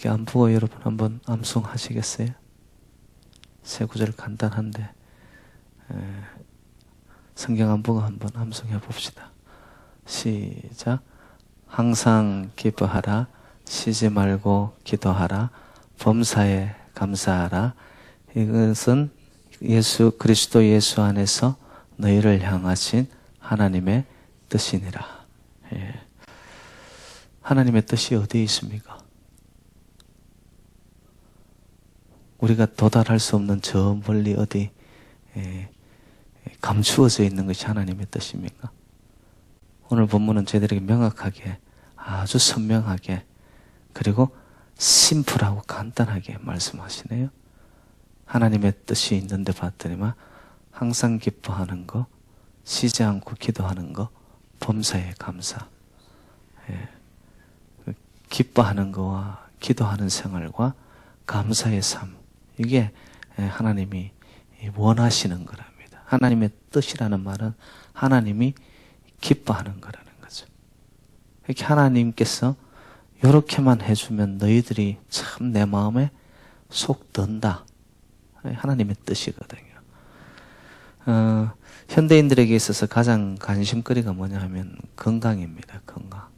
안 보고 여러분 한번 암송하시겠어요? 세 구절 간단한데 성경 안 보고 한번 암송해 봅시다. 시작. 항상 기뻐하라. 쉬지 말고 기도하라. 범사에 감사하라. 이것은 예수 그리스도 예수 안에서 너희를 향하신 하나님의 뜻이니라. 예. 하나님의 뜻이 어디에 있습니까? 우리가 도달할 수 없는 저 멀리 어디 감추어져 있는 것이 하나님의 뜻입니까? 오늘 본문은 저희들에게 명확하게, 아주 선명하게, 그리고 심플하고 간단하게 말씀하시네요. 하나님의 뜻이 있는데 봤더니만 항상 기뻐하는 거, 쉬지 않고 기도하는 거, 범사에 감사. 기뻐하는 거와 기도하는 생활과 감사의 삶, 이게 하나님이 원하시는 거랍니다. 하나님의 뜻이라는 말은 하나님이 기뻐하는 거라는 거죠. 이렇게 하나님께서 이렇게만 해주면 너희들이 참 내 마음에 속 든다. 하나님의 뜻이거든요. 현대인들에게 있어서 가장 관심거리가 뭐냐 하면 건강입니다. 건강.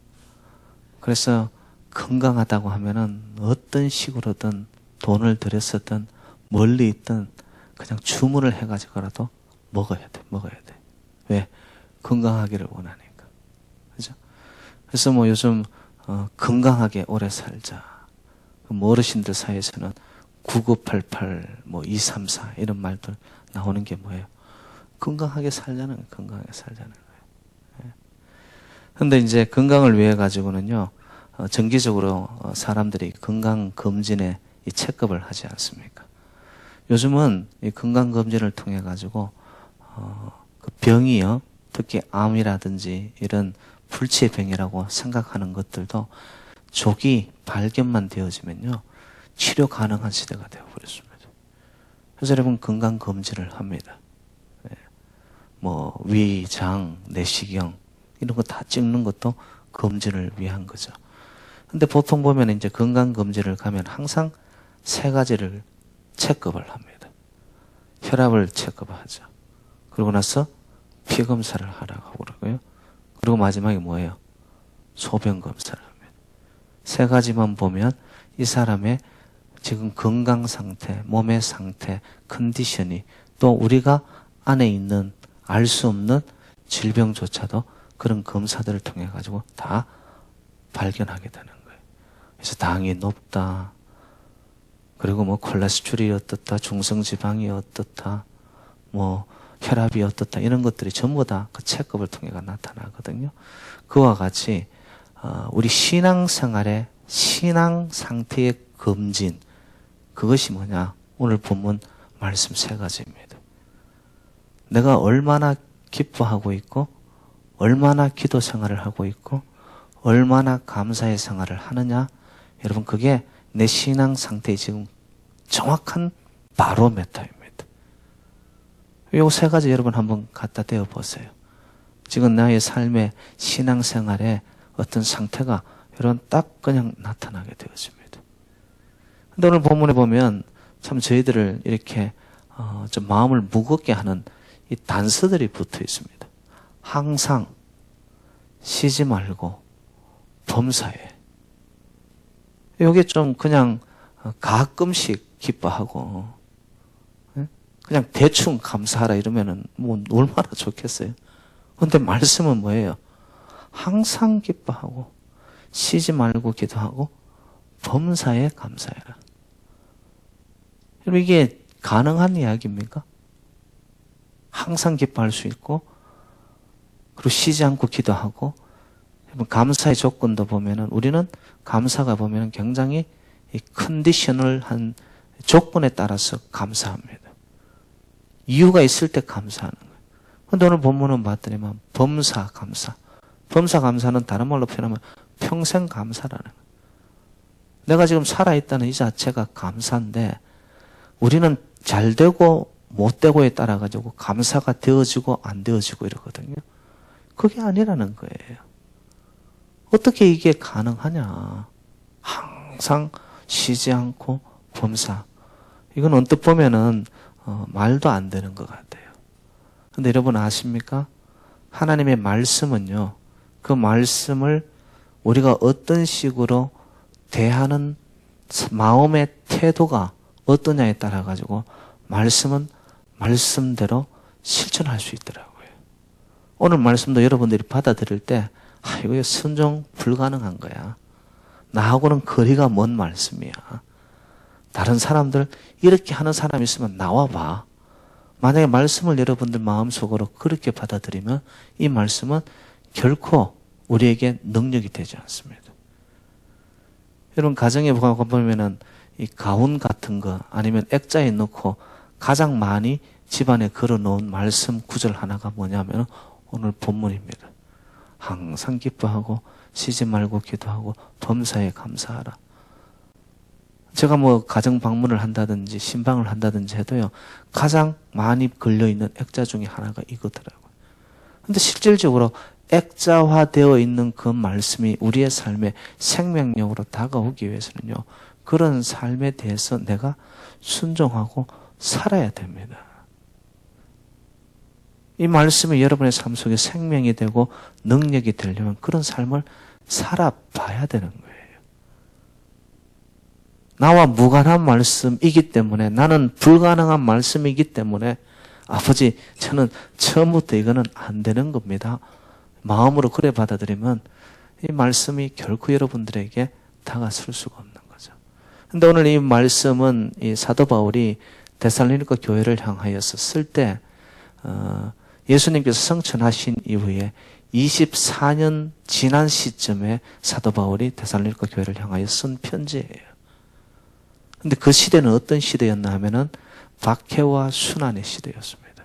그래서 건강하다고 하면은 어떤 식으로든 돈을 들였었든 멀리 있든 그냥 주문을 해가지고라도 먹어야 돼. 왜? 건강하기를 원하니까. 그죠? 그래서 뭐 요즘 건강하게 오래 살자. 뭐 어르신들 사이에서는 9988, 뭐 234 이런 말들 나오는 게 뭐예요? 건강하게 살자는 거예요. 건강하게 살자는 거예요. 그런데 이제 건강을 위해 가지고는요, 정기적으로 사람들이 건강검진에 이 체크업을 하지 않습니까? 요즘은 이 건강검진을 통해 가지고 그 병이요, 특히 암이라든지 이런 불치의 병이라고 생각하는 것들도 조기 발견만 되어지면요, 치료 가능한 시대가 되어버렸습니다. 그래서 여러분 건강검진을 합니다. 뭐 위, 장, 내시경 이런 거 다 찍는 것도 검진을 위한 거죠. 근데 보통 보면 이제 건강검진을 가면 항상 세 가지를 체크업을 합니다. 혈압을 체크업하죠. 그러고 나서 피검사를 하라고 하고 그러고요. 그리고 마지막에 뭐예요? 소변검사를 합니다. 세 가지만 보면 이 사람의 지금 건강 상태, 몸의 상태, 컨디션이, 또 우리가 안에 있는 알 수 없는 질병조차도 그런 검사들을 통해 가지고 다 발견하게 되는 거예요. 그래서 당이 높다, 그리고 뭐 콜레스테롤이 어떻다, 중성지방이 어떻다, 뭐 혈압이 어떻다, 이런 것들이 전부 다 그 체크업을 통해 나타나거든요. 그와 같이 우리 신앙생활의 신앙 상태의 검진, 그것이 뭐냐? 오늘 본문 말씀 세 가지입니다. 내가 얼마나 기뻐하고 있고, 얼마나 기도 생활을 하고 있고, 얼마나 감사의 생활을 하느냐? 여러분, 그게 내 신앙 상태의 지금 정확한 바로메터입니다. 요 세 가지 여러분 한번 갖다 대어 보세요. 지금 나의 삶의 신앙생활에 어떤 상태가 여러분 딱 그냥 나타나게 되어집니다. 근데 오늘 본문에 보면 참 저희들을 이렇게 좀 마음을 무겁게 하는 이 단서들이 붙어 있습니다. 항상, 쉬지 말고, 범사에. 요게 좀 그냥 가끔씩 기뻐하고 그냥 대충 감사하라 이러면은 뭐 얼마나 좋겠어요. 그런데 말씀은 뭐예요? 항상 기뻐하고 쉬지 말고 기도하고 범사에 감사해라. 여러분, 이게 가능한 이야기입니까? 항상 기뻐할 수 있고, 그리고 쉬지 않고 기도하고, 감사의 조건도 보면은, 우리는 감사가 보면은 굉장히 이 컨디셔널한 조건에 따라서 감사합니다. 이유가 있을 때 감사하는 거예요. 그런데 오늘 본문은 봤더니만 범사 감사. 범사 감사는 다른 말로 표현하면 평생 감사라는 거예요. 내가 지금 살아있다는 이 자체가 감사인데, 우리는 잘 되고 못 되고에 따라 가지고 감사가 되어지고 안 되어지고 이러거든요. 그게 아니라는 거예요. 어떻게 이게 가능하냐? 항상 쉬지 않고 범사. 이건 언뜻 보면은 말도 안 되는 것 같아요. 근데 여러분 아십니까? 하나님의 말씀은요, 그 말씀을 우리가 어떤 식으로 대하는 마음의 태도가 어떠냐에 따라 가지고 말씀은 말씀대로 실천할 수 있더라고요. 오늘 말씀도 여러분들이 받아들일 때 이거 순종 불가능한 거야. 나하고는 거리가 먼 말씀이야. 다른 사람들 이렇게 하는 사람이 있으면 나와봐. 만약에 말씀을 여러분들 마음속으로 그렇게 받아들이면 이 말씀은 결코 우리에게 능력이 되지 않습니다. 여러분 가정에 보면은 이 가훈 같은 거 아니면 액자에 넣고 가장 많이 집안에 걸어놓은 말씀 구절 하나가 뭐냐면 오늘 본문입니다. 항상 기뻐하고 쉬지 말고 기도하고 범사에 감사하라. 제가 뭐 가정 방문을 한다든지 신방을 한다든지 해도요, 가장 많이 걸려있는 액자 중에 하나가 이거더라고요. 근데 실질적으로 액자화되어 있는 그 말씀이 우리의 삶에 생명력으로 다가오기 위해서는요, 그런 삶에 대해서 내가 순종하고 살아야 됩니다. 이 말씀이 여러분의 삶 속에 생명이 되고 능력이 되려면 그런 삶을 살아봐야 되는 거예요. 나와 무관한 말씀이기 때문에, 나는 불가능한 말씀이기 때문에 아버지 저는 처음부터 이거는 안 되는 겁니다. 마음으로 그래 받아들이면 이 말씀이 결코 여러분들에게 다가설 수가 없는 거죠. 그런데 오늘 이 말씀은 이 사도 바울이 데살로니가 교회를 향하여서 쓸 때 예수님께서 성천하신 이후에 24년 지난 시점에 사도 바울이 데살로니가 교회를 향하여 쓴 편지예요. 근데 그 시대는 어떤 시대였나 하면은 박해와 순환의 시대였습니다.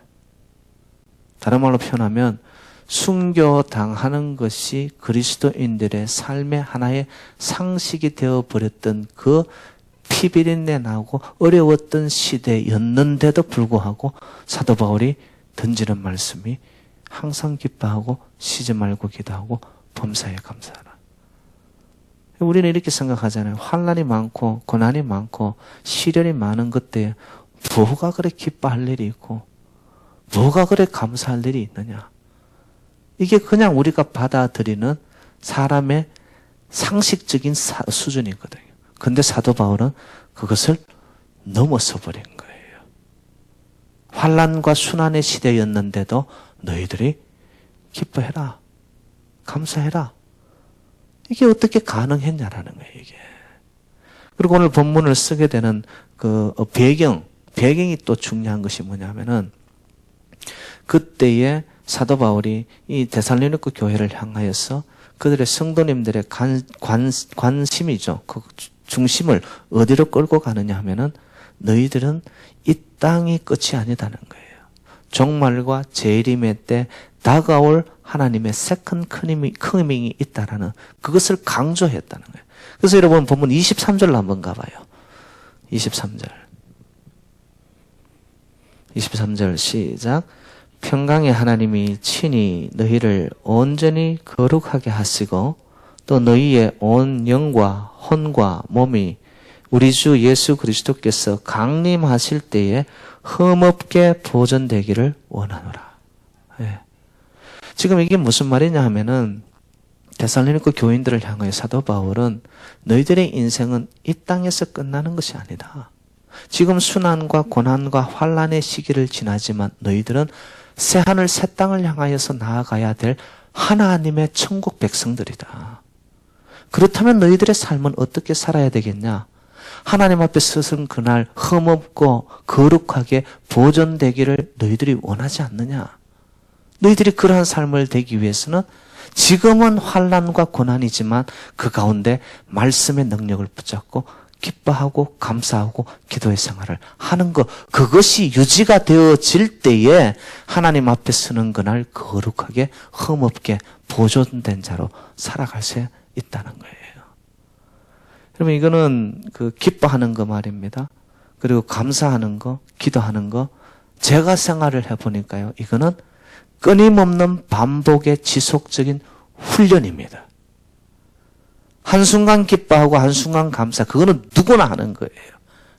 다른 말로 표현하면 순교당하는 것이 그리스도인들의 삶의 하나의 상식이 되어버렸던 그 피비린내 나고 어려웠던 시대였는데도 불구하고 사도 바울이 던지는 말씀이 항상 기뻐하고 쉬지 말고 기도하고 범사에 감사하라. 우리는 이렇게 생각하잖아요. 환난이 많고 고난이 많고 시련이 많은 것때 뭐가 그래 기뻐할 일이 있고 뭐가 그래 감사할 일이 있느냐. 이게 그냥 우리가 받아들이는 사람의 상식적인 수준이거든요. 근데 사도 바울은 그것을 넘어서 버린 거예요. 환난과 순환의 시대였는데도 너희들이 기뻐해라. 감사해라. 이게 어떻게 가능했냐라는 거예요, 이게. 그리고 오늘 본문을 쓰게 되는 그 배경이 또 중요한 것이 뭐냐면은 그때에 사도 바울이 이 데살로니가 교회를 향하여서 그들의 성도님들의 관심이죠. 그 중심을 어디로 끌고 가느냐 하면은 너희들은 이 땅이 끝이 아니다는 거예요. 종말과 재림의 때 다가올 하나님의 세컨 커밍이 있다라는 그것을 강조했다는 거예요. 그래서 여러분 본문 23절로 한번 가봐요. 23절 시작. 평강의 하나님이 친히 너희를 온전히 거룩하게 하시고 또 너희의 온 영과 혼과 몸이 우리 주 예수 그리스도께서 강림하실 때에 흠없게 보존되기를 원하노라. 예. 지금 이게 무슨 말이냐 하면은 데살로니가 교인들을 향하여 사도 바울은 너희들의 인생은 이 땅에서 끝나는 것이 아니다. 지금 순환과 고난과 환난의 시기를 지나지만 너희들은 새하늘 새 땅을 향하여서 나아가야 될 하나님의 천국 백성들이다. 그렇다면 너희들의 삶은 어떻게 살아야 되겠냐? 하나님 앞에 서선 그날 흠없고 거룩하게 보존되기를 너희들이 원하지 않느냐? 너희들이 그러한 삶을 되기 위해서는 지금은 환난과 고난이지만 그 가운데 말씀의 능력을 붙잡고 기뻐하고 감사하고 기도의 생활을 하는 것, 그것이 유지가 되어질 때에 하나님 앞에 서는 그날 거룩하게 흠없게 보존된 자로 살아갈 수 있다는 거예요. 여러분 이거는 그 기뻐하는 거 말입니다. 그리고 감사하는 거, 기도하는 거, 제가 생활을 해보니까요, 이거는 끊임없는 반복의 지속적인 훈련입니다. 한순간 기뻐하고 한순간 감사. 그거는 누구나 하는 거예요.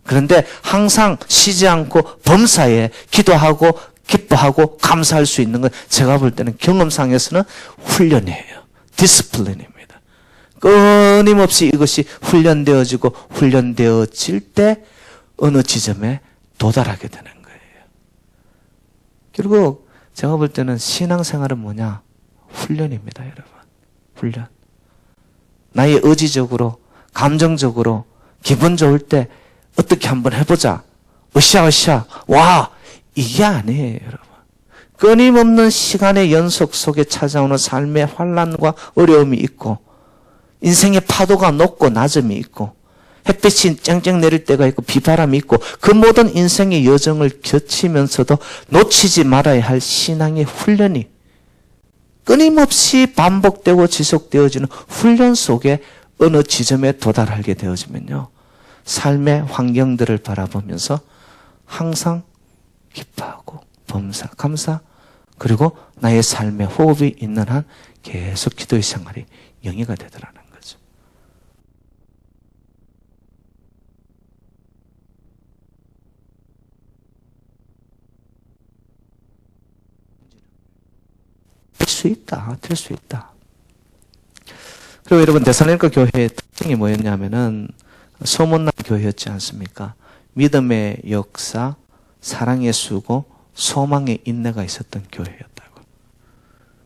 그런데 항상 쉬지 않고 범사에 기도하고 기뻐하고 감사할 수 있는 건 제가 볼 때는 경험상에서는 훈련이에요. 디스플린입니다. 끊임없이 이것이 훈련되어지고 훈련되어질 때 어느 지점에 도달하게 되는 거예요. 결국 제가 볼 때는 신앙생활은 뭐냐? 훈련입니다, 여러분. 훈련. 나의 의지적으로, 감정적으로, 기분 좋을 때 어떻게 한번 해보자. 으쌰으쌰. 와! 이게 아니에요, 여러분. 끊임없는 시간의 연속 속에 찾아오는 삶의 환난과 어려움이 있고, 인생의 파도가 높고 낮음이 있고, 햇빛이 쨍쨍 내릴 때가 있고, 비바람이 있고, 그 모든 인생의 여정을 거치면서도 놓치지 말아야 할 신앙의 훈련이 끊임없이 반복되고 지속되어지는 훈련 속에 어느 지점에 도달하게 되어지면요. 삶의 환경들을 바라보면서 항상 기뻐하고 범사, 감사, 그리고 나의 삶의 호흡이 있는 한 계속 기도의 생활이 영위가 되더라는 거죠. 될 수 있다. 그리고 여러분, 데살로니가 교회의 특징이 뭐였냐면은 소문난 교회였지 않습니까? 믿음의 역사, 사랑의 수고, 소망의 인내가 있었던 교회였다고.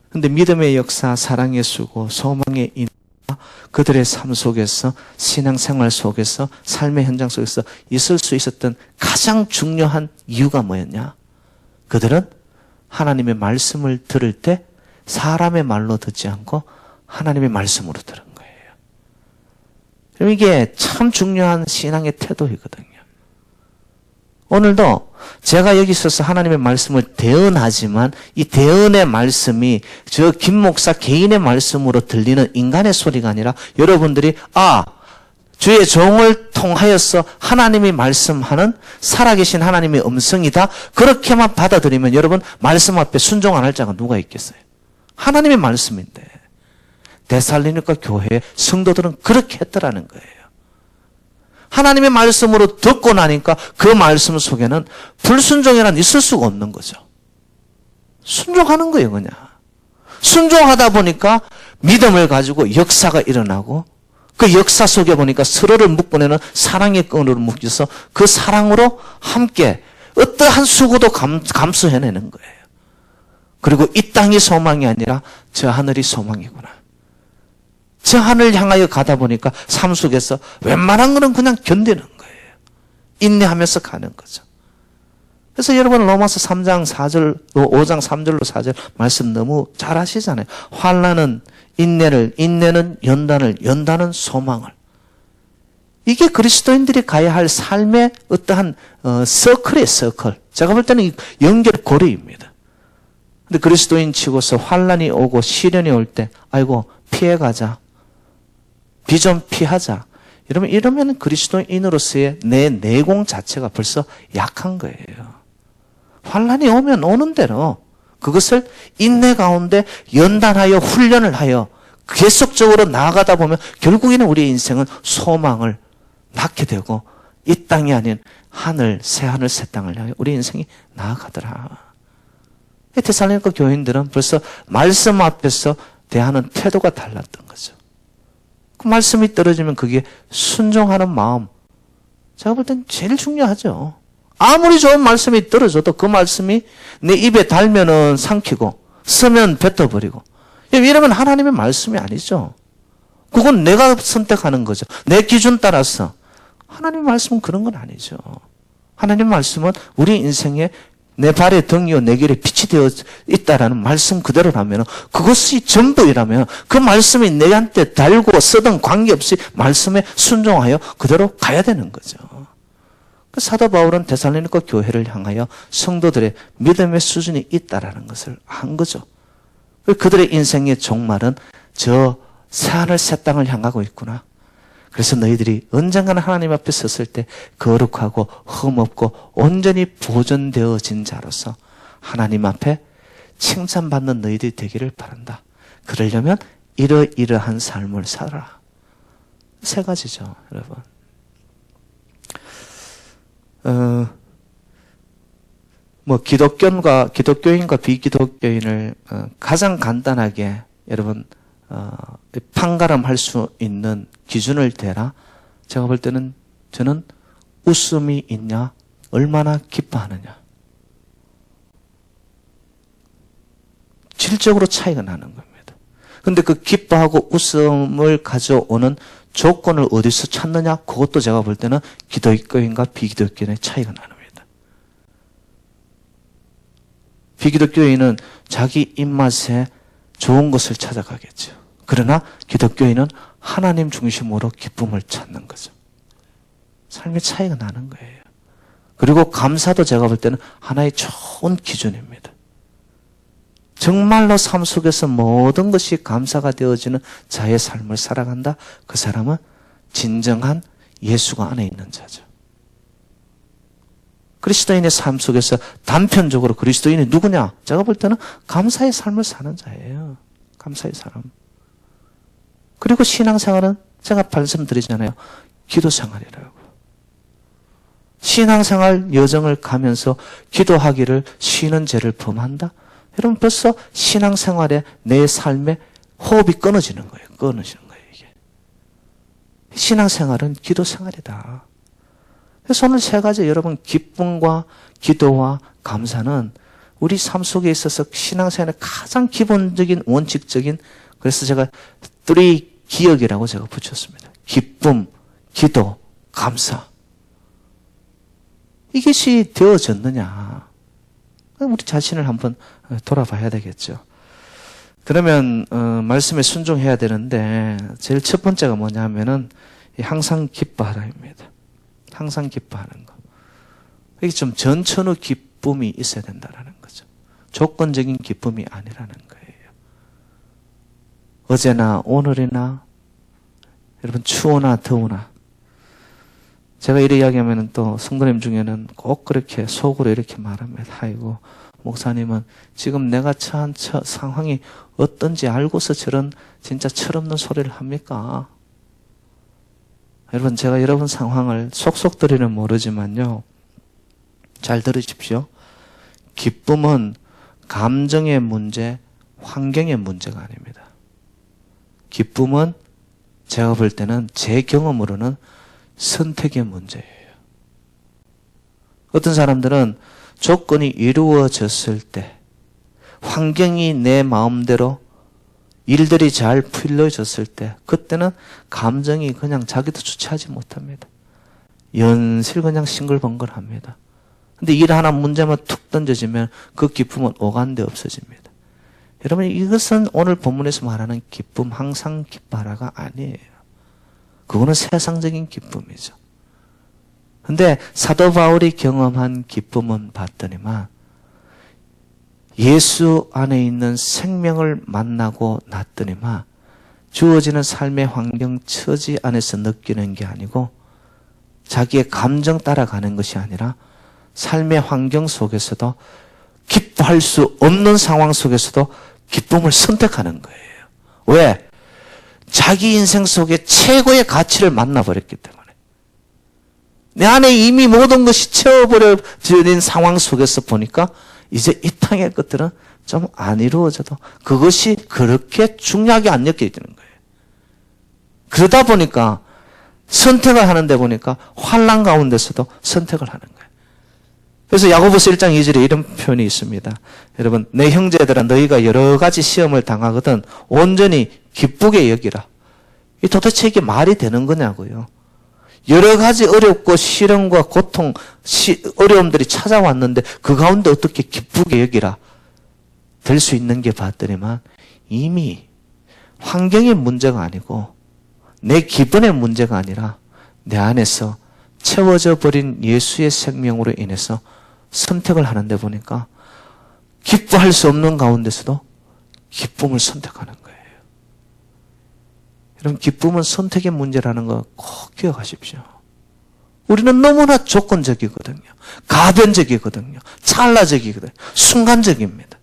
근데 믿음의 역사, 사랑의 수고, 소망의 인내가 그들의 삶 속에서, 신앙생활 속에서, 삶의 현장 속에서 있을 수 있었던 가장 중요한 이유가 뭐였냐? 그들은 하나님의 말씀을 들을 때 사람의 말로 듣지 않고 하나님의 말씀으로 들은 거예요. 이게 참 중요한 신앙의 태도이거든요. 오늘도 제가 여기 있어서 하나님의 말씀을 대언하지만 이 대언의 말씀이 저 김 목사 개인의 말씀으로 들리는 인간의 소리가 아니라 여러분들이 주의 종을 통하여서 하나님이 말씀하는 살아계신 하나님의 음성이다. 그렇게만 받아들이면 여러분 말씀 앞에 순종 안 할 자가 누가 있겠어요? 하나님의 말씀인데 데살로니가 교회의 성도들은 그렇게 했더라는 거예요. 하나님의 말씀으로 듣고 나니까 그 말씀 속에는 불순종이란 있을 수가 없는 거죠. 순종하는 거예요, 그냥. 순종하다 보니까 믿음을 가지고 역사가 일어나고 그 역사 속에 보니까 서로를 묶어내는 사랑의 끈으로 묶여서 그 사랑으로 함께 어떠한 수고도 감수해내는 거예요. 그리고 이 땅이 소망이 아니라 저 하늘이 소망이구나. 저 하늘 향하여 가다 보니까 삶 속에서 웬만한 거는 그냥 견디는 거예요. 인내하면서 가는 거죠. 그래서 여러분 로마서 3장 4절, 5장 3절로 4절 말씀 너무 잘 아시잖아요. 환난은 인내를, 인내는 연단을, 연단은 소망을. 이게 그리스도인들이 가야 할 삶의 어떠한 서클이에요, 서클. 제가 볼 때는 연결고리입니다. 근데 그리스도인 치고서 환난이 오고 시련이 올 때 아이고 피해가자. 비 좀 피하자. 이러면 그리스도인으로서의 내 내공 자체가 벌써 약한 거예요. 환난이 오면 오는 대로 그것을 인내 가운데 연단하여 훈련을 하여 계속적으로 나아가다 보면 결국에는 우리의 인생은 소망을 낳게 되고 이 땅이 아닌 하늘, 새 하늘, 새 땅을 향해 우리 인생이 나아가더라. 데살로니가 교인들은 벌써 말씀 앞에서 대하는 태도가 달랐던 거죠. 그 말씀이 떨어지면 그게 순종하는 마음. 제가 볼 땐 제일 중요하죠. 아무리 좋은 말씀이 떨어져도 그 말씀이 내 입에 달면은 삼키고 쓰면 뱉어버리고 이러면 하나님의 말씀이 아니죠. 그건 내가 선택하는 거죠. 내 기준 따라서. 하나님의 말씀은 그런 건 아니죠. 하나님의 말씀은 우리 인생에 내 발의 등이요 내 길에 빛이 되어 있다라는 말씀 그대로라면 그것이 전부이라면 그 말씀이 내한테 달고 쓰든 관계없이 말씀에 순종하여 그대로 가야 되는 거죠. 사도 바울은 데살로니가 교회를 향하여 성도들의 믿음의 수준이 있다라는 것을 한 거죠. 그들의 인생의 종말은 저 새하늘 새 땅을 향하고 있구나. 그래서 너희들이 언젠가는 하나님 앞에 섰을 때 거룩하고 흠없고 온전히 보존되어진 자로서 하나님 앞에 칭찬받는 너희들이 되기를 바란다. 그러려면 이러이러한 삶을 살아라. 세 가지죠, 여러분. 기독교인과 비기독교인을 가장 간단하게 여러분 판가름할 수 있는 기준을 대라. 제가 볼 때는 저는 웃음이 있냐, 얼마나 기뻐하느냐. 질적으로 차이가 나는 겁니다. 근데 그 기뻐하고 웃음을 가져오는 조건을 어디서 찾느냐? 그것도 제가 볼 때는 기독교인과 비기독교인의 차이가 나릅니다. 비기독교인은 자기 입맛에 좋은 것을 찾아가겠죠. 그러나 기독교인은 하나님 중심으로 기쁨을 찾는 거죠. 삶의 차이가 나는 거예요. 그리고 감사도 제가 볼 때는 하나의 좋은 기준입니다. 정말로 삶 속에서 모든 것이 감사가 되어지는 자의 삶을 살아간다. 그 사람은 진정한 예수가 안에 있는 자죠. 그리스도인의 삶 속에서 단편적으로 그리스도인이 누구냐? 제가 볼 때는 감사의 삶을 사는 자예요. 감사의 삶. 그리고 신앙생활은 제가 말씀드리잖아요. 기도생활이라고. 신앙생활 여정을 가면서 기도하기를 쉬는 죄를 범한다? 여러분 벌써 신앙생활에 내 삶에 호흡이 끊어지는 거예요. 끊어지는 거예요, 이게. 신앙생활은 기도생활이다. 그래서 오늘 세 가지 여러분 기쁨과 기도와 감사는 우리 삶 속에 있어서 신앙생활의 가장 기본적인 원칙적인 그래서 제가 3 기억이라고 제가 붙였습니다. 기쁨, 기도, 감사. 이것이 되어졌느냐. 우리 자신을 한번 돌아봐야 되겠죠. 그러면 말씀에 순종해야 되는데 제일 첫 번째가 뭐냐면은 항상 기뻐하라입니다. 항상 기뻐하는 거. 이게 좀 전천후 기쁨이 있어야 된다라는 거죠. 조건적인 기쁨이 아니라는 거예요. 어제나 오늘이나 여러분 추우나 더우나 제가 이래 이야기하면 또 성도님 중에는 꼭 그렇게 속으로 이렇게 말합니다. 아이고 목사님은 지금 내가 처한 상황이 어떤지 알고서 저런 진짜 철없는 소리를 합니까? 여러분 제가 여러분 상황을 속속들이는 모르지만요. 잘 들으십시오. 기쁨은 감정의 문제, 환경의 문제가 아닙니다. 기쁨은 제가 볼 때는 제 경험으로는 선택의 문제예요. 어떤 사람들은 조건이 이루어졌을 때 환경이 내 마음대로 일들이 잘 풀려졌을 때 그때는 감정이 그냥 자기도 주체하지 못합니다. 연실 그냥 싱글벙글합니다. 근데 일 하나 문제만 툭 던져지면 그 기쁨은 오간데 없어집니다. 여러분 이것은 오늘 본문에서 말하는 기쁨 항상 기뻐하라가 아니에요. 그거는 세상적인 기쁨이죠. 근데 사도 바울이 경험한 기쁨은 봤더니만 예수 안에 있는 생명을 만나고 났더니만 주어지는 삶의 환경 처지 안에서 느끼는 게 아니고 자기의 감정 따라가는 것이 아니라 삶의 환경 속에서도 기뻐할 수 없는 상황 속에서도 기쁨을 선택하는 거예요. 왜? 자기 인생 속에 최고의 가치를 만나버렸기 때문에. 내 안에 이미 모든 것이 채워버려진 상황 속에서 보니까 이제 이 땅의 것들은 좀 안 이루어져도 그것이 그렇게 중요하게 안 느껴지는 거예요. 그러다 보니까 선택을 하는데 보니까 환난 가운데서도 선택을 하는 거예요. 그래서 야고보서 1장 2절에 이런 표현이 있습니다. 여러분 내 형제들아 너희가 여러 가지 시험을 당하거든 온전히 기쁘게 여기라. 이 도대체 이게 말이 되는 거냐고요. 여러 가지 어렵고 시련과 고통, 어려움들이 찾아왔는데 그 가운데 어떻게 기쁘게 여기라. 될 수 있는 게 봤더니만 이미 환경의 문제가 아니고 내 기분의 문제가 아니라 내 안에서 채워져 버린 예수의 생명으로 인해서 선택을 하는데 보니까 기뻐할 수 없는 가운데서도 기쁨을 선택하는 거예요. 여러분 기쁨은 선택의 문제라는 거 꼭 기억하십시오. 우리는 너무나 조건적이거든요. 가변적이거든요. 찰나적이거든요. 순간적입니다.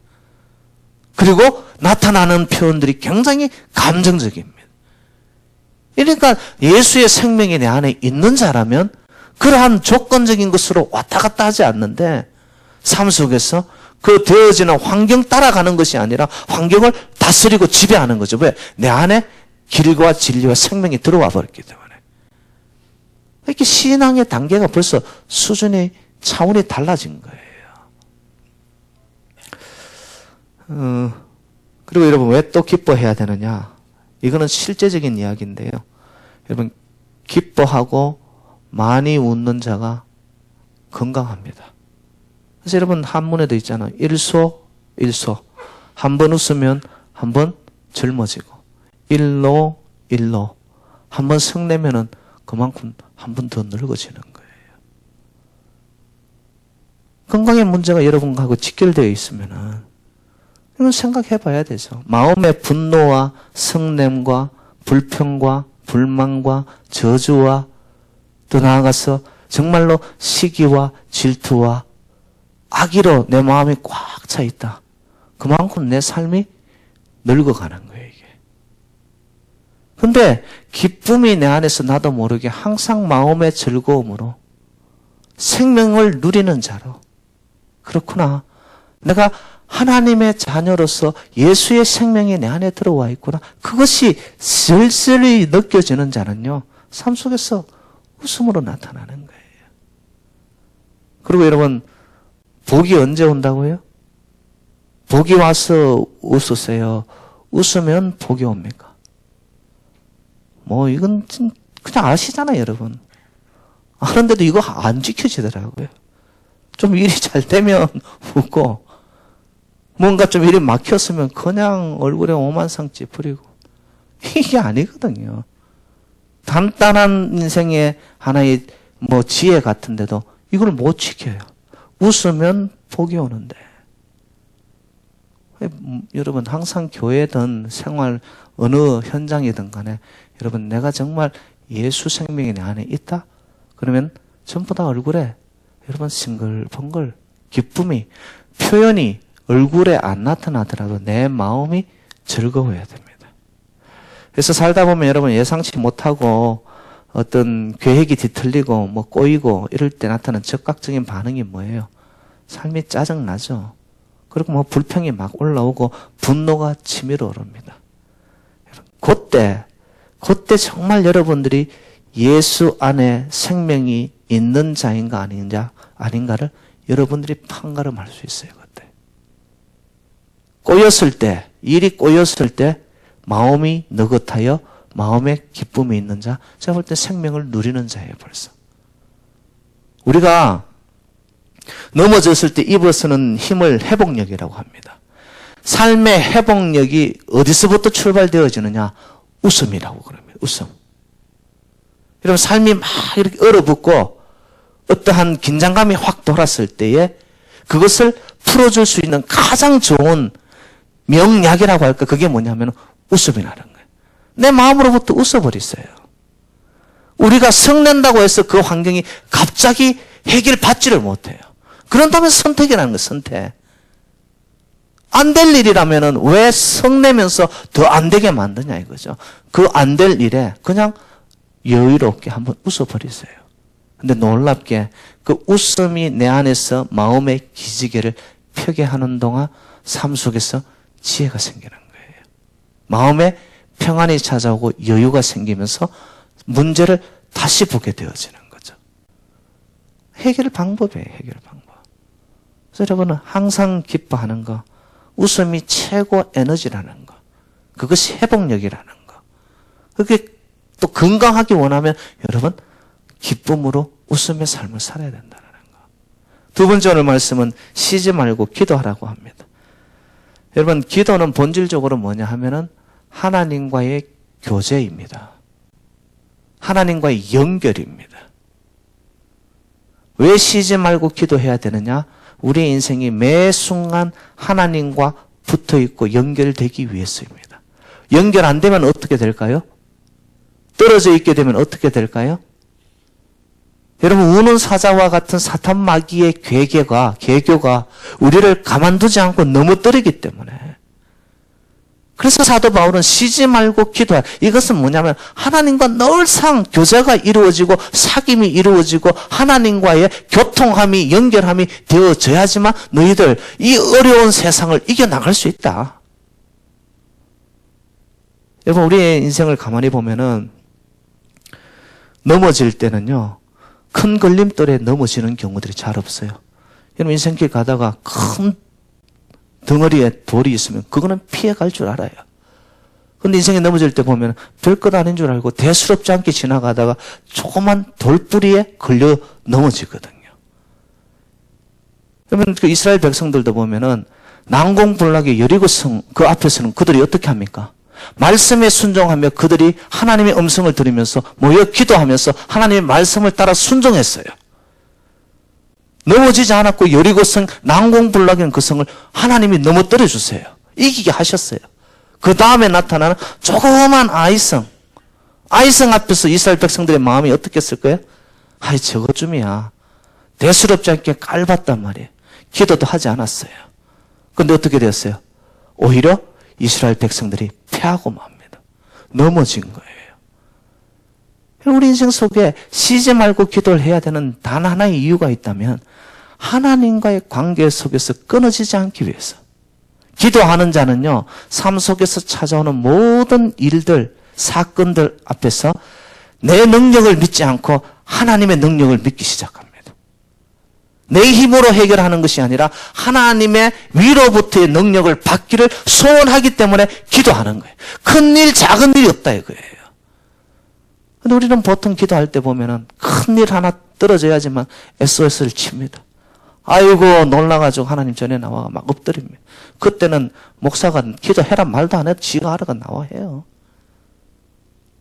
그리고 나타나는 표현들이 굉장히 감정적입니다. 그러니까 예수의 생명이 내 안에 있는 자라면 그러한 조건적인 것으로 왔다 갔다 하지 않는데 삶 속에서 그 되어지는 환경 따라가는 것이 아니라 환경을 다스리고 지배하는 거죠. 왜? 내 안에 길과 진리와 생명이 들어와 버렸기 때문에. 이렇게 신앙의 단계가 벌써 수준이 차원이 달라진 거예요. 그리고 여러분 왜 또 기뻐해야 되느냐? 이거는 실제적인 이야기인데요. 여러분 기뻐하고 많이 웃는 자가 건강합니다. 그래서 여러분 한문에도 있잖아요. 일소. 한 번 웃으면 한 번 젊어지고 일로. 한 번 성내면은 그만큼 한 번 더 늙어지는 거예요. 건강의 문제가 여러분하고 직결되어 있으면은 이건 생각해 봐야 되죠. 마음의 분노와 성냄과 불평과 불만과 저주와 더 나아가서 정말로 시기와 질투와 악의로 내 마음이 꽉 차 있다. 그만큼 내 삶이 늙어가는 거예요, 이게. 근데 기쁨이 내 안에서 나도 모르게 항상 마음의 즐거움으로 생명을 누리는 자로 그렇구나. 내가 하나님의 자녀로서 예수의 생명이 내 안에 들어와 있구나. 그것이 쓸쓸히 느껴지는 자는요, 삶 속에서 웃음으로 나타나는 거예요. 그리고 여러분, 복이 언제 온다고요? 복이 와서 웃으세요. 웃으면 복이 옵니까? 이건 그냥 아시잖아요, 여러분. 아는데도 이거 안 지켜지더라고요. 좀 일이 잘 되면 웃고, 뭔가 좀 일이 막혔으면 그냥 얼굴에 오만상 찌푸리고. 이게 아니거든요. 간단한 인생의 하나의 지혜 같은데도 이걸 못 지켜요. 웃으면 복이 오는데. 여러분 항상 교회든 생활 어느 현장이든 간에 여러분 내가 정말 예수 생명이 내 안에 있다? 그러면 전부 다 얼굴에 여러분 싱글벙글 기쁨이 표현이 얼굴에 안 나타나더라도 내 마음이 즐거워야 됩니다. 그래서 살다 보면 여러분 예상치 못하고 어떤 계획이 뒤틀리고 꼬이고 이럴 때 나타나는 즉각적인 반응이 뭐예요? 삶이 짜증나죠. 그리고 불평이 막 올라오고 분노가 치밀어 오릅니다. 그때 정말 여러분들이 예수 안에 생명이 있는 자인가 아닌가를 여러분들이 판가름할 수 있어요. 그때. 꼬였을 때, 일이 꼬였을 때 마음이 느긋하여 마음에 기쁨이 있는 자, 제가 볼 때 생명을 누리는 자예요, 벌써. 우리가 넘어졌을 때 입어서는 힘을 회복력이라고 합니다. 삶의 회복력이 어디서부터 출발되어지느냐? 웃음이라고 그럽니다. 웃음. 여러분 삶이 막 이렇게 얼어붙고 어떠한 긴장감이 확 돌았을 때에 그것을 풀어줄 수 있는 가장 좋은 명약이라고 할까? 그게 뭐냐면 웃음이라는 거예요. 내 마음으로부터 웃어버리세요. 우리가 성낸다고 해서 그 환경이 갑자기 해결받지를 못해요. 그런다면 선택이라는 거예요. 선택. 안 될 일이라면 왜 성내면서 더 안 되게 만드냐 이거죠. 그 안 될 일에 그냥 여유롭게 한번 웃어버리세요. 근데 놀랍게 그 웃음이 내 안에서 마음의 기지개를 펴게 하는 동안 삶 속에서 지혜가 생기는 거예요. 마음에 평안이 찾아오고 여유가 생기면서 문제를 다시 보게 되어지는 거죠. 해결 방법이에요. 해결 방법. 그래서 여러분은 항상 기뻐하는 거, 웃음이 최고 에너지라는 거, 그것이 회복력이라는 거. 그게 또 건강하기 원하면 여러분 기쁨으로 웃음의 삶을 살아야 된다는 거. 두 번째 오늘 말씀은 쉬지 말고 기도하라고 합니다. 여러분 기도는 본질적으로 뭐냐 하면은 하나님과의 교제입니다. 하나님과의 연결입니다. 왜 쉬지 말고 기도해야 되느냐? 우리 인생이 매 순간 하나님과 붙어 있고 연결되기 위해서입니다. 연결 안 되면 어떻게 될까요? 떨어져 있게 되면 어떻게 될까요? 여러분 우는 사자와 같은 사탄 마귀의 괴교가 우리를 가만두지 않고 넘어뜨리기 때문에 그래서 사도 바울은 쉬지 말고 기도하라. 이것은 뭐냐면 하나님과 늘상 교제가 이루어지고 사귐이 이루어지고 하나님과의 교통함이 연결함이 되어져야지만 너희들 이 어려운 세상을 이겨나갈 수 있다. 여러분, 우리의 인생을 가만히 보면은 넘어질 때는요, 큰 걸림돌에 넘어지는 경우들이 잘 없어요. 여러분, 인생길 가다가 큰 덩어리에 돌이 있으면 그거는 피해갈 줄 알아요. 근데 인생에 넘어질 때 보면 별것 아닌 줄 알고 대수롭지 않게 지나가다가 조그만 돌뿌리에 걸려 넘어지거든요. 그러면 그 이스라엘 백성들도 보면은 난공불락의 여리고성 그 앞에서는 그들이 어떻게 합니까? 말씀에 순종하며 그들이 하나님의 음성을 들으면서 모여 기도하면서 하나님의 말씀을 따라 순종했어요. 넘어지지 않았고 여리고성 난공불락인 그 성을 하나님이 넘어뜨려 주세요. 이기게 하셨어요. 그 다음에 나타나는 조그만 아이성 앞에서 이스라엘 백성들의 마음이 어떻겠을 거예요? 아이, 저것쯤이야. 대수롭지 않게 깔봤단 말이에요. 기도도 하지 않았어요. 근데 어떻게 되었어요? 오히려 이스라엘 백성들이 패하고 맙니다. 넘어진 거예요. 우리 인생 속에 쉬지 말고 기도를 해야 되는 단 하나의 이유가 있다면 하나님과의 관계 속에서 끊어지지 않기 위해서. 기도하는 자는요, 삶 속에서 찾아오는 모든 일들, 사건들 앞에서 내 능력을 믿지 않고 하나님의 능력을 믿기 시작합니다. 내 힘으로 해결하는 것이 아니라 하나님의 위로부터의 능력을 받기를 소원하기 때문에 기도하는 거예요. 큰 일, 작은 일이 없다 이거예요. 근데 우리는 보통 기도할 때 보면은 큰 일 하나 떨어져야지만 SOS를 칩니다. 아이고, 놀라가지고 하나님 전에 나와 막 엎드립니다. 그때는 목사가 기도해란 말도 안 해도 지가 알아가 나와 해요.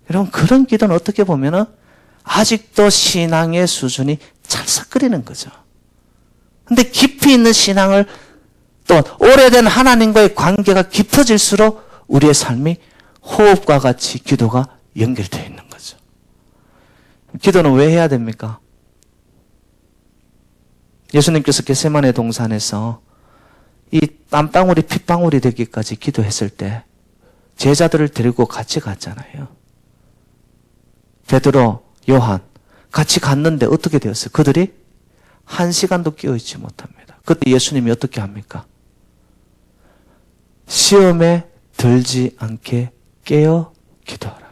여러분, 그런 기도는 어떻게 보면은 아직도 신앙의 수준이 찰싹거리는 거죠. 근데 깊이 있는 신앙을 또 오래된 하나님과의 관계가 깊어질수록 우리의 삶이 호흡과 같이 기도가 연결되어 있는 거죠. 기도는 왜 해야 됩니까? 예수님께서 겟세마네 동산에서 이 땀방울이 핏방울이 되기까지 기도했을 때 제자들을 데리고 같이 갔잖아요. 베드로, 요한 같이 갔는데 어떻게 되었어요? 그들이 1시간도 깨어있지 못합니다. 그때 예수님이 어떻게 합니까? 시험에 들지 않게 깨어 기도하라.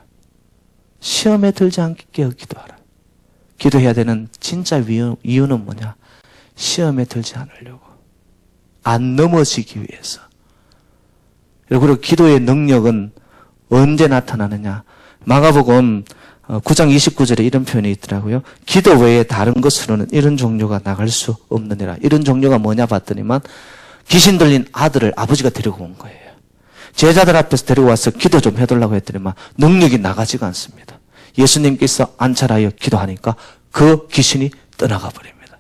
시험에 들지 않게 깨어 기도하라. 기도해야 되는 진짜 이유는 뭐냐? 시험에 들지 않으려고. 안 넘어지기 위해서. 그리고 기도의 능력은 언제 나타나느냐? 마가복음 9장 29절에 이런 표현이 있더라고요. 기도 외에 다른 것으로는 이런 종류가 나갈 수 없느니라. 이런 종류가 뭐냐 봤더니만 귀신 들린 아들을 아버지가 데리고 온 거예요. 제자들 앞에서 데리고 와서 기도 좀 해달라고 했더니만 능력이 나가지가 않습니다. 예수님께서 안찰하여 기도하니까 그 귀신이 떠나가 버립니다.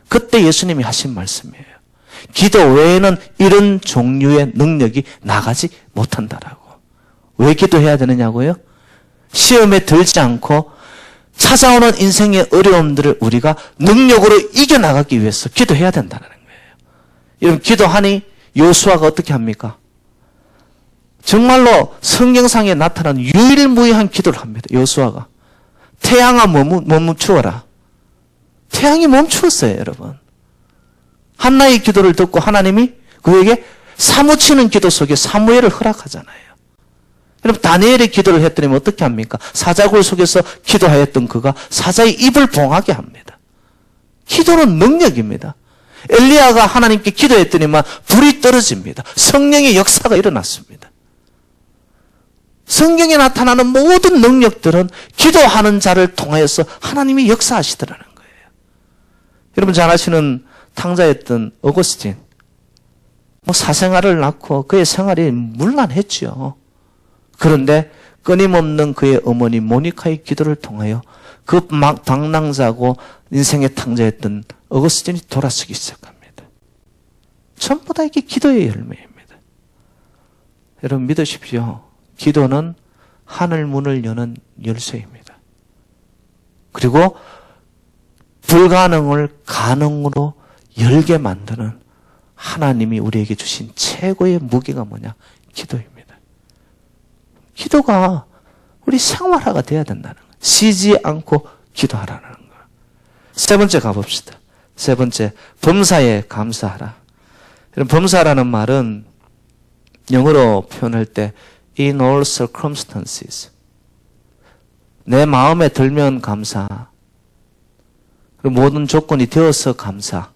그때 예수님이 하신 말씀이에요. 기도 외에는 이런 종류의 능력이 나가지 못한다라고. 왜 기도해야 되느냐고요? 시험에 들지 않고 찾아오는 인생의 어려움들을 우리가 능력으로 이겨나가기 위해서 기도해야 된다는 거예요. 여러분, 기도하니 요수아가 어떻게 합니까? 정말로 성경상에 나타난 유일무이한 기도를 합니다. 요수아가. 태양아 멈추어라. 태양이 멈추었어요, 여러분. 한나의 기도를 듣고 하나님이 그에게 사무치는 기도 속에 사무엘을 허락하잖아요. 여러분, 다니엘의 기도를 했더니 어떻게 합니까? 사자굴 속에서 기도하였던 그가 사자의 입을 봉하게 합니다. 기도는 능력입니다. 엘리야가 하나님께 기도했더니만 불이 떨어집니다. 성령의 역사가 일어났습니다. 성경에 나타나는 모든 능력들은 기도하는 자를 통하여서 하나님이 역사하시더라는 거예요. 여러분 잘 아시는 탕자였던 어거스틴. 사생아를 낳고 그의 생활이 문란했죠. 그런데 끊임없는 그의 어머니 모니카의 기도를 통하여 그 방랑자고 인생의 탕자였던 어거스틴이 돌아서기 시작합니다. 전부 다 이게 기도의 열매입니다. 여러분 믿으십시오. 기도는 하늘 문을 여는 열쇠입니다. 그리고 불가능을 가능으로 열게 만드는 하나님이 우리에게 주신 최고의 무기가 뭐냐? 기도입니다. 기도가 우리 생활화가 돼야 된다는 거예요. 쉬지 않고 기도하라는 거예요. 세 번째 가봅시다. 세 번째, 범사에 감사하라. 범사라는 말은 영어로 표현할 때 in all circumstances, 내 마음에 들면 감사, 그리고 모든 조건이 되어서 감사,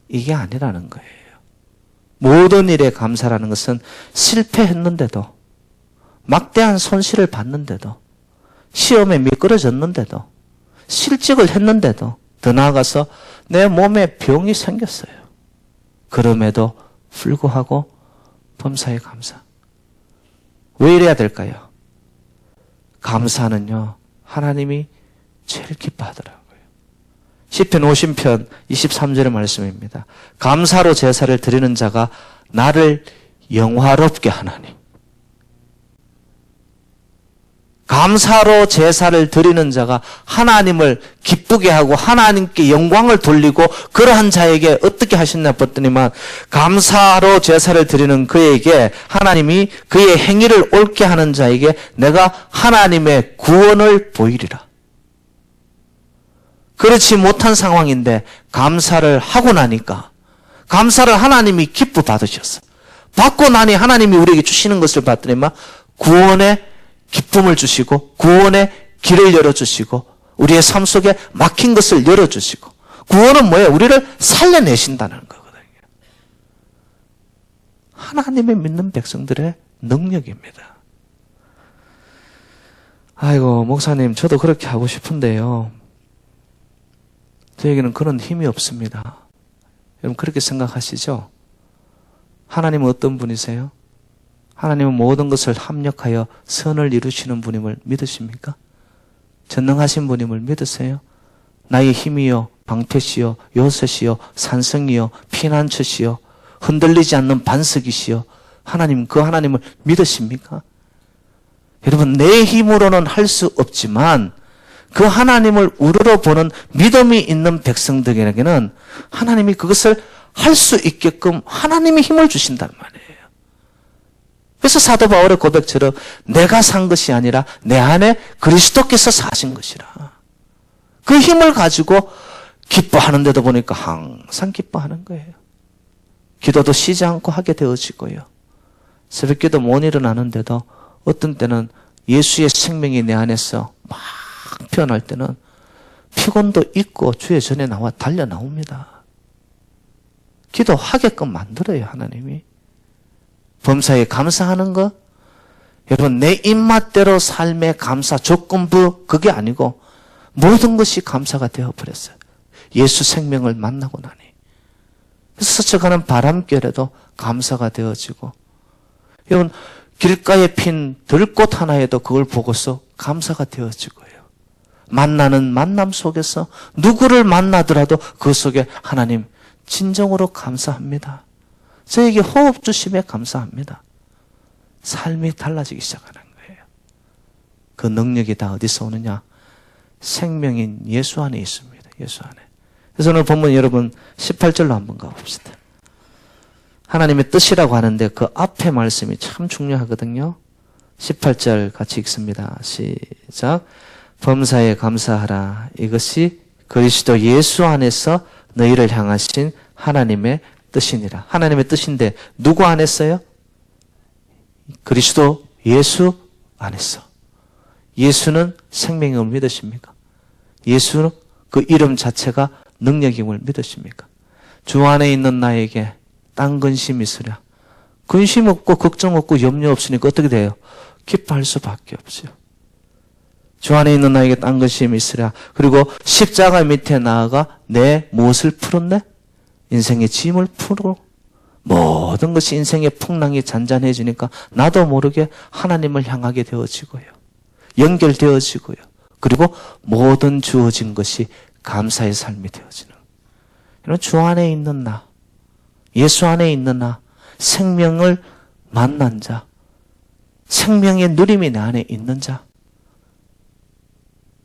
이게 아니라는 거예요. 모든 일에 감사라는 것은 실패했는데도, 막대한 손실을 봤는데도, 시험에 미끄러졌는데도, 실직을 했는데도, 더 나아가서 내 몸에 병이 생겼어요. 그럼에도 불구하고 범사에 감사. 왜 이래야 될까요? 감사는요, 하나님이 제일 기뻐하더라고요. 시편 50편 23절의 말씀입니다. 감사로 제사를 드리는 자가 나를 영화롭게 하나니. 감사로 제사를 드리는 자가 하나님을 기쁘게 하고 하나님께 영광을 돌리고, 그러한 자에게 어떻게 하셨나 봤더니만 감사로 제사를 드리는 그에게 하나님이 그의 행위를 옳게 하는 자에게 내가 하나님의 구원을 보이리라. 그렇지 못한 상황인데 감사를 하고 나니까, 감사를 하나님이 기뻐 받으셨어. 받고 나니 하나님이 우리에게 주시는 것을 봤더니만 구원의 기쁨을 주시고, 구원의 길을 열어주시고, 우리의 삶 속에 막힌 것을 열어주시고. 구원은 뭐예요? 우리를 살려내신다는 거거든요. 하나님의 믿는 백성들의 능력입니다. 아이고, 목사님, 저도 그렇게 하고 싶은데요, 저에게는 그런 힘이 없습니다. 여러분 그렇게 생각하시죠? 하나님은 어떤 분이세요? 하나님은 모든 것을 합력하여 선을 이루시는 분임을 믿으십니까? 전능하신 분임을 믿으세요? 나의 힘이요, 방패시요, 요새시요, 산성이요, 피난처시요, 흔들리지 않는 반석이시요, 하나님, 그 하나님을 믿으십니까? 여러분, 내 힘으로는 할 수 없지만 그 하나님을 우러러보는 믿음이 있는 백성들에게는 하나님이 그것을 할 수 있게끔 하나님이 힘을 주신단 말이에요. 그래서 사도 바울의 고백처럼 내가 산 것이 아니라 내 안에 그리스도께서 사신 것이라. 그 힘을 가지고 기뻐하는데도 보니까 항상 기뻐하는 거예요. 기도도 쉬지 않고 하게 되어지고요. 새벽기도 못 일어나는데도 어떤 때는 예수의 생명이 내 안에서 막 피어날 때는 피곤도 있고 주의 전에 나와 달려 나옵니다. 기도하게끔 만들어요, 하나님이. 범사에 감사하는 것, 여러분 내 입맛대로 삶의 감사 조건부 그게 아니고 모든 것이 감사가 되어버렸어요. 예수 생명을 만나고 나니. 스쳐가는 바람결에도 감사가 되어지고, 여러분 길가에 핀 들꽃 하나에도 그걸 보고서 감사가 되어지고요. 만나는 만남 속에서 누구를 만나더라도 그 속에 하나님 진정으로 감사합니다. 저에게 호흡 주심에 감사합니다. 삶이 달라지기 시작하는 거예요. 그 능력이 다 어디서 오느냐? 생명인 예수 안에 있습니다. 예수 안에. 그래서 오늘 본문 여러분 18절로 한번 가봅시다. 하나님의 뜻이라고 하는데 그 앞에 말씀이 참 중요하거든요. 18절 같이 읽습니다. 시작. 범사에 감사하라. 이것이 그리스도 예수 안에서 너희를 향하신 하나님의 뜻이니라. 하나님의 뜻인데 누구 안에서요? 그리스도 예수 안에서. 예수는 생명임을 믿으십니까? 예수는 그 이름 자체가 능력임을 믿으십니까? 주 안에 있는 나에게 딴 근심 있으랴. 근심 없고 걱정 없고 염려 없으니까 어떻게 돼요? 기뻐할 수밖에 없어요. 주 안에 있는 나에게 딴 근심 있으랴. 그리고 십자가 밑에 나아가 내 무엇을 풀었네? 인생의 짐을 풀고 모든 것이 인생의 풍랑이 잔잔해지니까 나도 모르게 하나님을 향하게 되어지고요. 연결되어지고요. 그리고 모든 주어진 것이 감사의 삶이 되어지는. 이런 주 안에 있는 나, 예수 안에 있는 나, 생명을 만난 자, 생명의 누림이 내 안에 있는 자.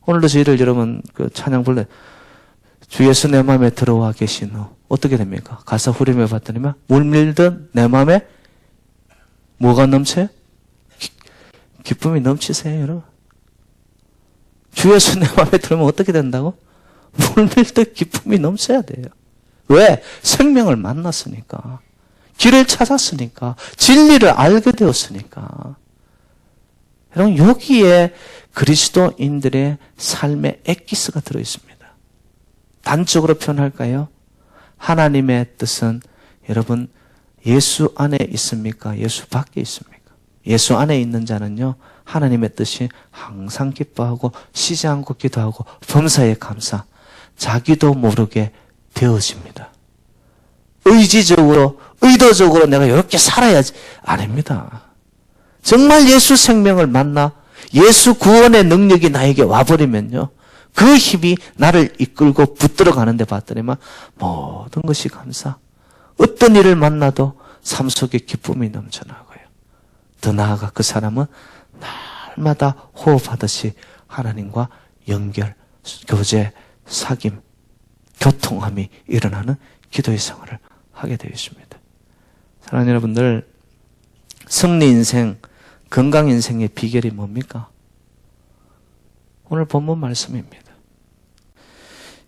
오늘도 저희를 여러분 그 찬양 불러 주 예수 내 마음에 들어와 계신 후 어떻게 됩니까? 가사 후렴에 봤더니만 물밀듯 내 마음에 뭐가 넘쳐요? 기쁨이 넘치세요, 여러분? 주 예수 내 마음에 들면 어떻게 된다고? 물밀듯 기쁨이 넘쳐야 돼요. 왜? 생명을 만났으니까. 길을 찾았으니까. 진리를 알게 되었으니까. 여러분, 여기에 그리스도인들의 삶의 엑기스가 들어있습니다. 단적으로 표현할까요? 하나님의 뜻은 여러분 예수 안에 있습니까? 예수 밖에 있습니까? 예수 안에 있는 자는요, 하나님의 뜻이 항상 기뻐하고 쉬지 않고 기도하고 범사에 감사, 자기도 모르게 되어집니다. 의지적으로, 의도적으로 내가 이렇게 살아야지 아닙니다. 정말 예수 생명을 만나 예수 구원의 능력이 나에게 와버리면요, 그 힘이 나를 이끌고 붙들어 가는데 봤더니만 모든 것이 감사. 어떤 일을 만나도 삶 속에 기쁨이 넘쳐나고요. 더 나아가 그 사람은 날마다 호흡하듯이 하나님과 연결, 교제, 사귐, 교통함이 일어나는 기도의 생활을 하게 되어 있습니다. 사랑하는 여러분들, 승리 인생, 건강 인생의 비결이 뭡니까? 오늘 본문 말씀입니다.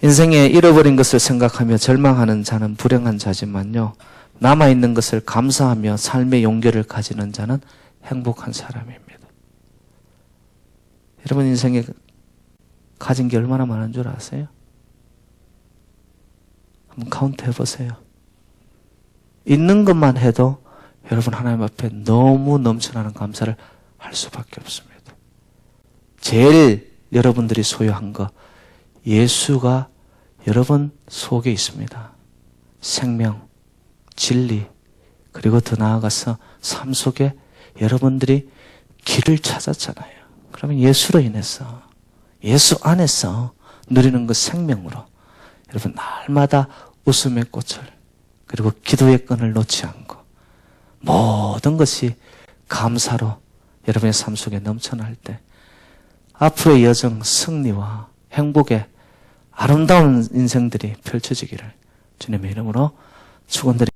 인생에 잃어버린 것을 생각하며 절망하는 자는 불행한 자지만요, 남아있는 것을 감사하며 삶의 용기를 가지는 자는 행복한 사람입니다. 여러분 인생에 가진 게 얼마나 많은 줄 아세요? 한번 카운트 해보세요. 있는 것만 해도 여러분 하나님 앞에 너무 넘쳐나는 감사를 할 수밖에 없습니다. 제일 여러분들이 소유한 것, 예수가 여러분 속에 있습니다. 생명, 진리, 그리고 더 나아가서 삶 속에 여러분들이 길을 찾았잖아요. 그러면 예수로 인해서, 예수 안에서 누리는 그 생명으로 여러분 날마다 웃음의 꽃을, 그리고 기도의 끈을 놓지 않고 모든 것이 감사로 여러분의 삶 속에 넘쳐날 때 앞으로의 여정, 승리와 행복의 아름다운 인생들이 펼쳐지기를 주님의 이름으로 축원드립니다.